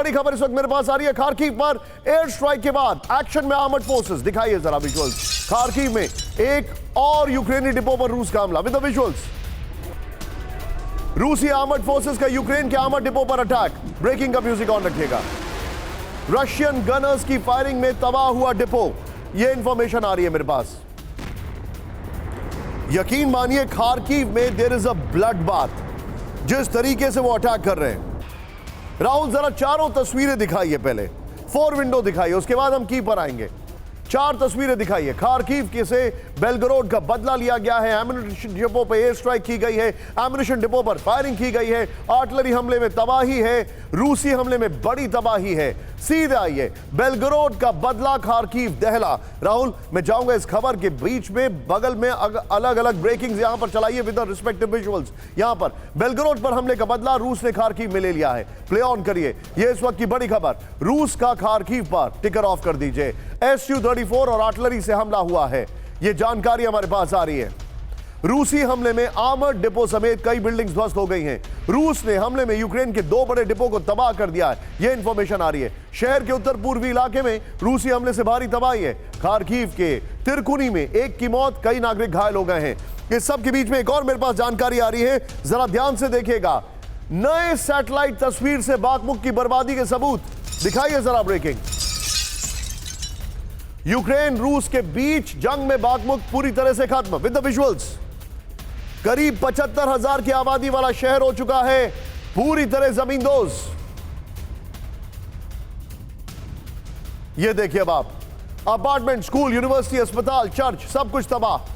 बड़ी खबर इस वक्त मेरे पास आ रही है। खार्किव पर एयर स्ट्राइक के बाद एक्शन में आर्मर्ड फोर्सेस। दिखाइए जरा विजुअल्स। खार्किव में एक और यूक्रेनी डिपो पर रूस का हमला। विद द विजुअल्स, रूसी आर्मर्ड फोर्सेस का यूक्रेन के आर्मर्ड डिपो पर अटैक। ब्रेकिंग का म्यूजिक ऑन रखिएगा। रशियन गनर्स की फायरिंग में तबाह हुआ डिपो, यह इंफॉर्मेशन आ रही है मेरे पास। यकीन मानिए खार्किव में there is a bloodbath. जिस तरीके से वो अटैक कर रहे हैं, राहुल जरा चारों तस्वीरें दिखाइए। पहले 4 विंडो दिखाइए, उसके बाद हम की पर आएंगे। 4 तस्वीरें दिखाइए। खार्किव के से बेलगरोड का बदला लिया गया है। एम्युनिशन डिपो पर एयर स्ट्राइक की गई है। एम्युनिशन डिपो पर फायरिंग की गई है। आर्टिलरी हमले में तबाही है। रूसी हमले में बड़ी तबाही है। सीधे आइए, बेलगरोड का बदला, खार्किव दहला। राहुल, मैं जाऊंगा इस खबर के बीच में, बगल में अलग अलग ब्रेकिंग्स यहां पर चलाइए विद द रिस्पेक्टिव विजुअल्स। यहां पर बेलगरोड पर हमले का बदला रूस ने खार्किव में ले लिया है। प्ले ऑन करिए, यह इस वक्त की बड़ी खबर। रूस का खार्किव पर टिकर ऑफ कर दीजिए। Su-34 और आर्टिलरी से हमला हुआ है, यह जानकारी हमारे पास आ रही है। रूसी हमले में आर्मर्ड डिपो समेत कई बिल्डिंग्स ध्वस्त हो गई हैं। रूस ने हमले में यूक्रेन के 2 बड़े डिपो को तबाह कर दिया है, यह इंफॉर्मेशन आ रही है। शहर के उत्तर पूर्वी इलाके में रूसी हमले से भारी तबाही है। खार्किव के तिरकुनी में 1 की मौत, कई नागरिक घायल हो गए हैं। इस सब के बीच में एक और मेरे पास जानकारी आ रही है, जरा ध्यान से देखिएगा। नए सैटेलाइट तस्वीर से बाकमुक की बर्बादी के सबूत दिखाइए जरा। ब्रेकिंग, यूक्रेन रूस के बीच जंग में बाकमुक पूरी तरह से खत्म। विद द विजुअल्स, करीब 75,000 की आबादी वाला शहर हो चुका है पूरी तरह जमींदोज। यह देखिए अब आप, अपार्टमेंट, स्कूल, यूनिवर्सिटी, अस्पताल, चर्च, सब कुछ तबाह।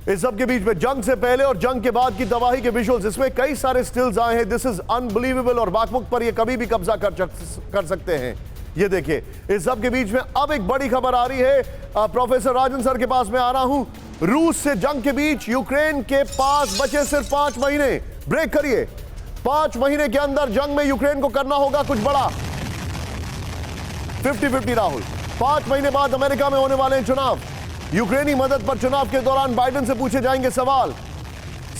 इस सब के बीच में जंग से पहले और जंग के बाद की तबाही के विजुअल्स, इसमें कई सारे स्टिल्स आए हैं। दिस इज अनबिलीवेबल और बाकमुक पर ये कभी भी कब्जा कर सकते हैं। ये देखिए, इस सब के बीच में अब एक बड़ी खबर आ रही है। प्रोफेसर राजन सर के पास मैं आ रहा हूं। रूस से जंग के बीच यूक्रेन के पास बचे सिर्फ 5 महीने। ब्रेक करिए। 5 महीने के अंदर जंग में यूक्रेन को करना होगा कुछ बड़ा। 50-50 राहुल। 5 महीने बाद अमेरिका में होने वाले हैं चुनाव। यूक्रेनी मदद पर चुनाव के दौरान बाइडेन से पूछे जाएंगे सवाल।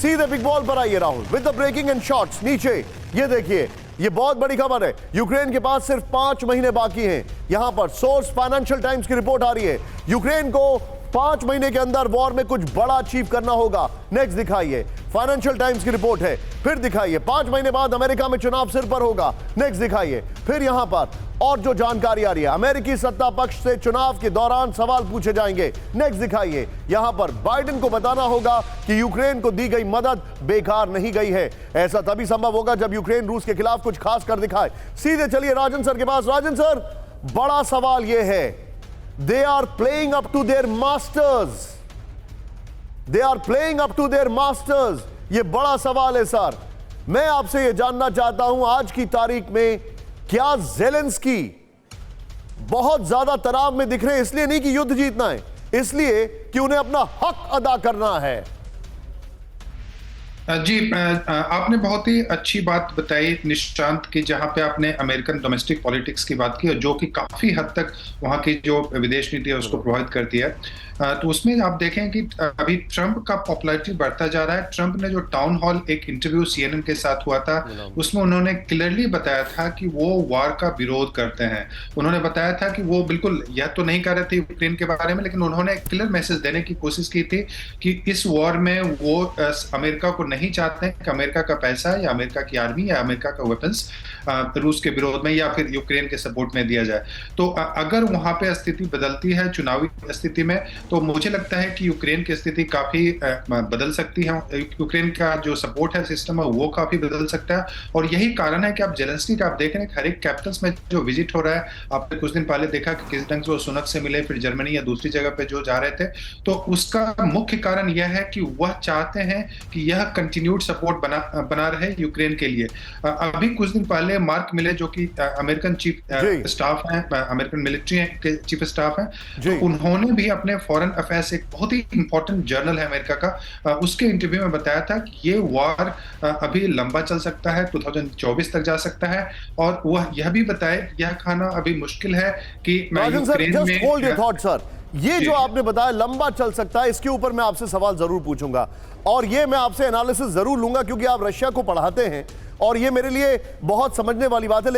सीधे बिग बॉल पर आइए Rahul, with the breaking and shots. नीचे ये देखिए, ये बहुत बड़ी खबर है। यूक्रेन के पास सिर्फ 5 महीने बाकी हैं। यहां पर सोर्स फाइनेंशियल टाइम्स की रिपोर्ट आ रही है। यूक्रेन को 5 महीने के अंदर वॉर में कुछ बड़ा अचीव करना होगा। नेक्स्ट दिखाइए, फाइनेंशियल टाइम्स की रिपोर्ट है। फिर दिखाइए, 5 महीने बाद अमेरिका में चुनाव सिर पर होगा। नेक्स्ट दिखाइए। फिर यहां पर और जो जानकारी आ रही है, अमेरिकी सत्ता पक्ष से चुनाव के दौरान सवाल पूछे जाएंगे। नेक्स्ट दिखाइए, यहां पर बाइडेन को बताना होगा कि यूक्रेन को दी गई मदद बेकार नहीं गई है। ऐसा तभी संभव होगा जब यूक्रेन रूस के खिलाफ कुछ खास कर दिखाए। सीधे चलिए राजन सर के पास। राजन सर, बड़ा सवाल यह है, they are playing up to their masters. They are playing up to their masters. यह बड़ा सवाल है सर। मैं आपसे यह जानना चाहता हूं, आज की तारीख में क्या ज़ेलेंस्की बहुत ज्यादा तनाव में दिख रहे हैं? इसलिए नहीं कि युद्ध जीतना है, इसलिए कि उन्हें अपना हक अदा करना है। जी, आपने बहुत ही अच्छी बात बताई निशांत की, जहां पे आपने अमेरिकन डोमेस्टिक पॉलिटिक्स की बात की, जो कि काफी हद तक वहां की जो विदेश नीति है उसको प्रभावित करती है। तो उसमें आप देखें कि अभी ट्रंप का पॉपुलैरिटी बढ़ता जा रहा है। ट्रंप ने जो टाउन हॉल एक इंटरव्यू CNN के साथ हुआ था, उसमें उन्होंने क्लियरली बताया था कि वो वार का विरोध करते हैं। उन्होंने बताया था कि वो बिल्कुल यह तो नहीं कर रहे थे यूक्रेन के बारे में, लेकिन उन्होंने क्लियर मैसेज देने की कोशिश की थी कि इस वॉर में वो अमेरिका को नहीं चाहते हैं कि अमेरिका का पैसा या अमेरिका की आर्मी या अमेरिका का वेपन्स रूस के विरोध में या फिर यूक्रेन के सपोर्ट में दिया जाए। तो अगर वहां पे स्थिति बदलती है चुनावी स्थिति में, तो मुझे लगता है कि यूक्रेन की स्थिति काफी बदल सकती है। यूक्रेन का जो सपोर्ट है सिस्टम है वो काफी बदल सकता है। और यही कारण है कि आप जेलेंस्की का आप देख रहे हैं हर एक कैपिटल्स में जो विजिट हो रहा है। आपने कुछ दिन पहले देखा कि किस ढंग से वो सुनक से मिले, फिर जर्मनी या दूसरी जगह पे जो जा रहे थे। तो उसका मुख्य कारण यह है कि वह चाहते हैं कि यह कंटिन्यूड सपोर्ट बना रहे यूक्रेन के लिए। अभी कुछ दिन पहले मार्क मिले, जो कि अमेरिकन चीफ स्टाफ हैं, अमेरिकन मिलिट्री के चीफ स्टाफ हैं, तो उन्होंने भी अपने फॉरेन अफेयर्स, एक बहुत ही इंपॉर्टेंट जर्नल है अमेरिका का, उसके इंटरव्यू में बताया था कि ये वॉर अभी लंबा चल सकता है, 2024 तक जा सकता है, और वह यह भी बताया कि यह खाना अभी मुश्किल है कि Rajan sir, Ukraine just hold your में। Thought sir. ये जो आपने बताया लंबा चल सकता है, इसके ऊपर मैं आपसे सवाल जरूर पूछूंगा और ये मैं आपसे एनालिसिस जरूर लूंगा, क्योंकि आप रशिया को पढ़ाते हैं और ये मेरे लिए बहुत समझने वाली बात है।